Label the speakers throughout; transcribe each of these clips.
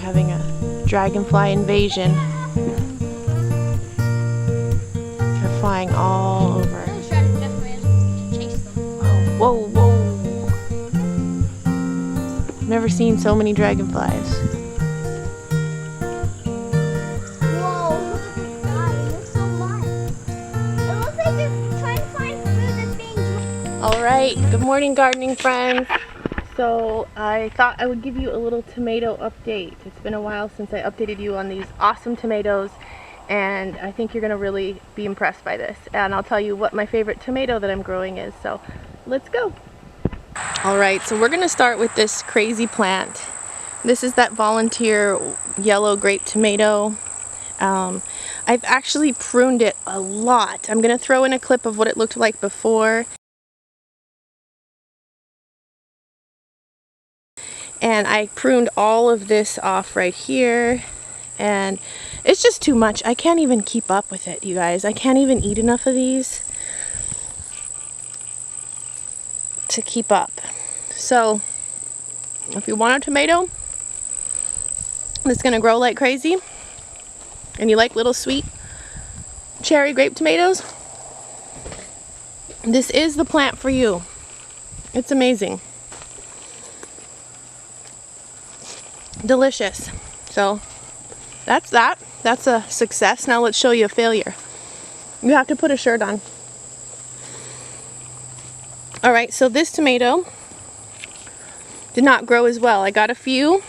Speaker 1: having a dragonfly invasion. They're flying all over. Oh, whoa, whoa. Never seen so many dragonflies.
Speaker 2: Whoa, look at this guy. It looks so much. It looks like they're trying to find food that's being dropped.
Speaker 1: Alright, good morning gardening friends. So I thought I would give you a little tomato update. It's been a while since I updated you on these awesome tomatoes, and I think you're going to really be impressed by this. And I'll tell you what my favorite tomato that I'm growing is. So let's go. Alright, so we're going to start with this crazy plant. This is that volunteer yellow grape tomato. I've actually pruned it a lot. I'm going to throw in a clip of what it looked like before. And I pruned all of this off right here, and it's just too much. I can't even keep up with it, you guys. I can't even eat enough of these to keep up. So if you want a tomato that's gonna grow like crazy and you like little sweet cherry grape tomatoes, this is the plant for you. It's amazing. Delicious. So that's that. That's a success. Now let's show you a failure. You have to put a shirt on. Alright, so this tomato did not grow as well. I got a few,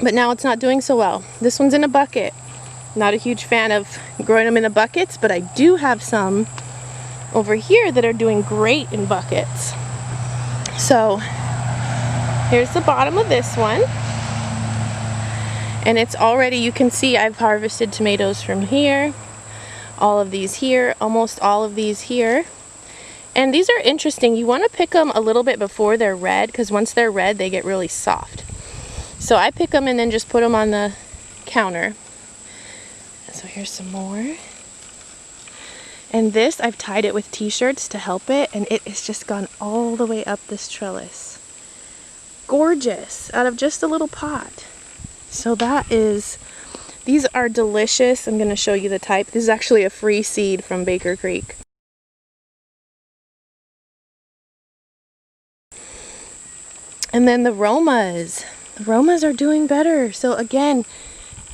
Speaker 1: but now it's not doing so well. This one's in a bucket. Not a huge fan of growing them in the buckets, but I do have some over here that are doing great in buckets. So here's the bottom of this one, and it's already, you can see I've harvested tomatoes from here, all of these here, almost all of these here. And these are interesting. You want to pick them a little bit before they're red, because once they're red they get really soft. So I pick them and then just put them on the counter. So here's some more. And this, I've tied it with t-shirts to help it, and it has just gone all the way up this trellis. Gorgeous, out of just a little pot. So that is, these are delicious. I'm going to show you the type. This is actually a free seed from Baker Creek. And then the Romas. The Romas are doing better. So again,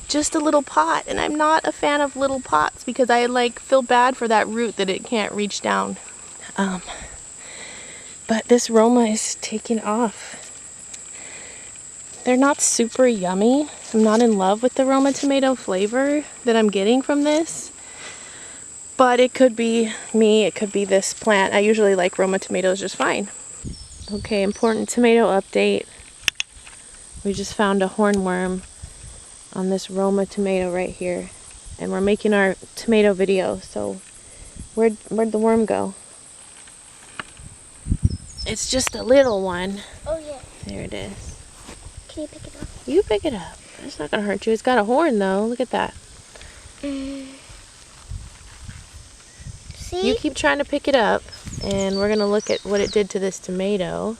Speaker 1: just a little pot. And I'm not a fan of little pots because I feel bad for that root that it can't reach down. But this Roma is taking off. They're not super yummy. I'm not in love with the Roma tomato flavor that I'm getting from this. But it could be me, it could be this plant. I usually like Roma tomatoes just fine. Okay, important tomato update. We just found a hornworm on this Roma tomato right here. And we're making our tomato video, so where'd the worm go? It's just a little one.
Speaker 2: Oh yeah.
Speaker 1: There it is.
Speaker 2: Can you pick it up?
Speaker 1: You pick it up. It's not gonna hurt you. It's got a horn though. Look at that.
Speaker 2: See?
Speaker 1: You keep trying to pick it up, and we're gonna look at what it did to this tomato.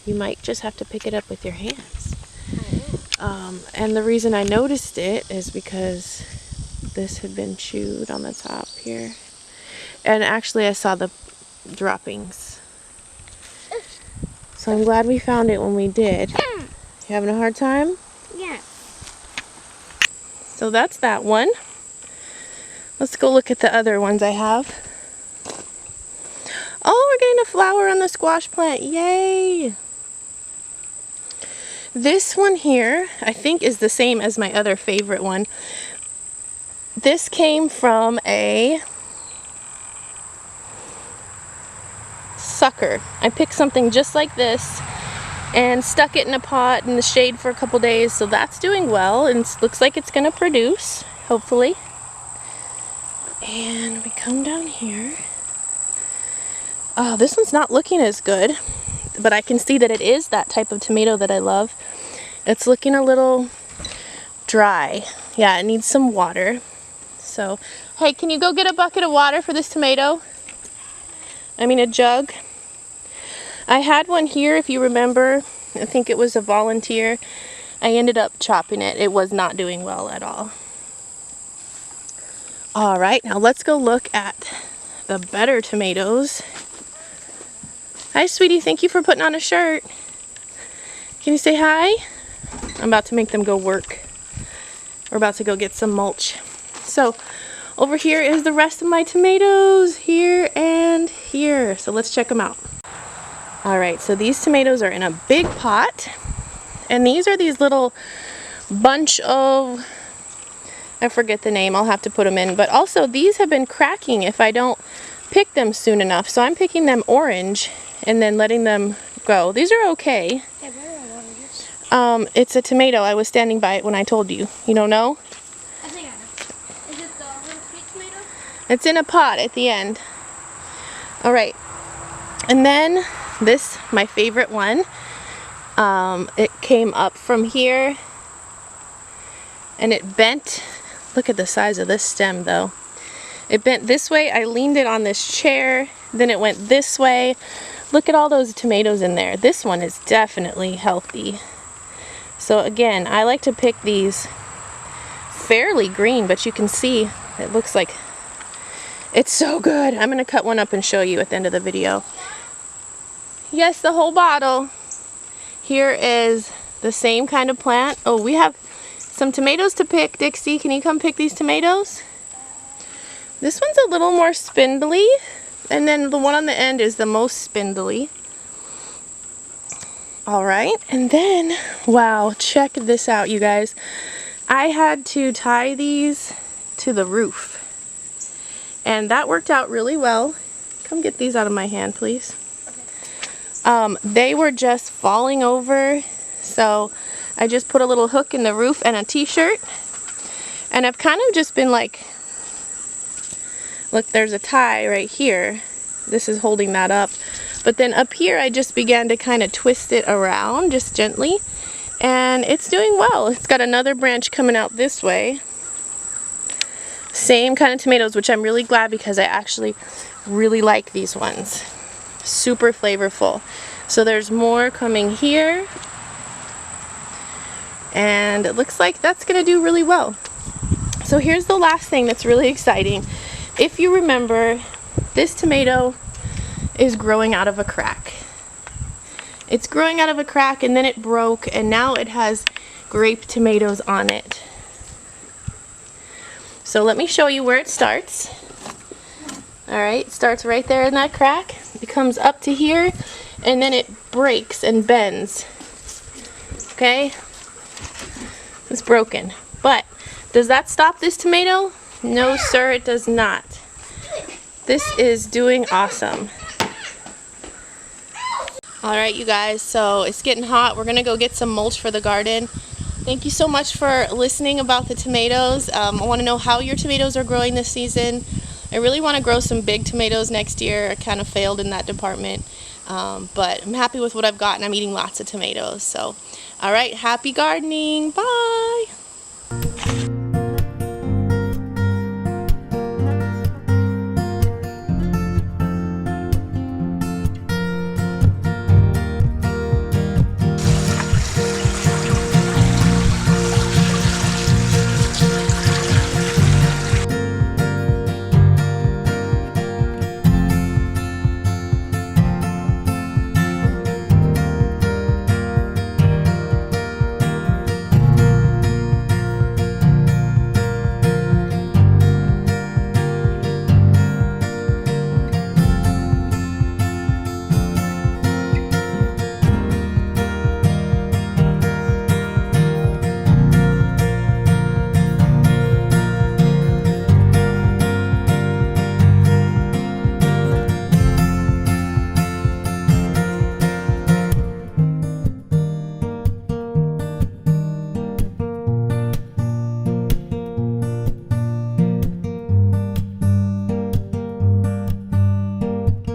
Speaker 1: You might just have to pick it up with your hands. And the reason I noticed it is because this had been chewed on the top here. And actually I saw the droppings. So I'm glad we found it when we did. You having a hard time?
Speaker 2: Yeah.
Speaker 1: So that's that one. Let's go look at the other ones I have. Oh, we're getting a flower on the squash plant. Yay! This one here, I think, is the same as my other favorite one. This came from a sucker. I picked something just like this and stuck it in a pot in the shade for a couple days, so that's doing well and looks like it's going to produce, hopefully. And we come down here. Oh, this one's not looking as good, but I can see that it is that type of tomato that I love. It's looking a little dry. Yeah, it needs some water. So, hey, can you go get a bucket of water for this tomato? I mean, a jug. I had one here, if you remember, I think it was a volunteer. I ended up chopping it. It was not doing well at all. All right, now let's go look at the better tomatoes. Hi, sweetie. Thank you for putting on a shirt. Can you say hi? I'm about to make them go work. We're about to go get some mulch. So over here is the rest of my tomatoes, here and here. So let's check them out. All right, so these tomatoes are in a big pot. And these are these little bunch of, I forget the name, I'll have to put them in. But also these have been cracking if I don't pick them soon enough. So I'm picking them orange and then letting them go. These are okay. It's a tomato. I was standing by it when I told you. You don't know?
Speaker 2: I think I know. Is it the little sweet tomato?
Speaker 1: It's in a pot at the end. All right. And then this, my favorite one. It came up from here and it bent. Look at the size of this stem though. It bent this way. I leaned it on this chair. Then it went this way. Look at all those tomatoes in there. This one is definitely healthy. So again, I like to pick these fairly green, but you can see it looks like it's so good. I'm going to cut one up and show you at the end of the video. Yes, the whole bottle. Here is the same kind of plant. Oh, we have some tomatoes to pick. Dixie, can you come pick these tomatoes? This one's a little more spindly, and then the one on the end is the most spindly. All right, and then, wow, check this out, you guys. I had to tie these to the roof, and that worked out really well. Come get these out of my hand, please. They were just falling over, so I just put a little hook in the roof and a t-shirt, and I've kind of just been like, look, there's a tie right here. This is holding that up. But then up here, I just began to kind of twist it around, just gently. And it's doing well. It's got another branch coming out this way. Same kind of tomatoes, which I'm really glad because I actually really like these ones. Super flavorful. So there's more coming here. And it looks like that's going to do really well. So here's the last thing that's really exciting. If you remember, this tomato is growing out of a crack. It's growing out of a crack and then it broke and now it has grape tomatoes on it. So let me show you where it starts. Alright, it starts right there in that crack. It comes up to here and then it breaks and bends. Okay? It's broken. But does that stop this tomato? No sir, it does not. This is doing awesome. Alright you guys, so it's getting hot. We're going to go get some mulch for the garden. Thank you so much for listening about the tomatoes. I want to know how your tomatoes are growing this season. I really want to grow some big tomatoes next year. I kind of failed in that department. But I'm happy with what I've got and I'm eating lots of tomatoes. So, alright, happy gardening. Bye!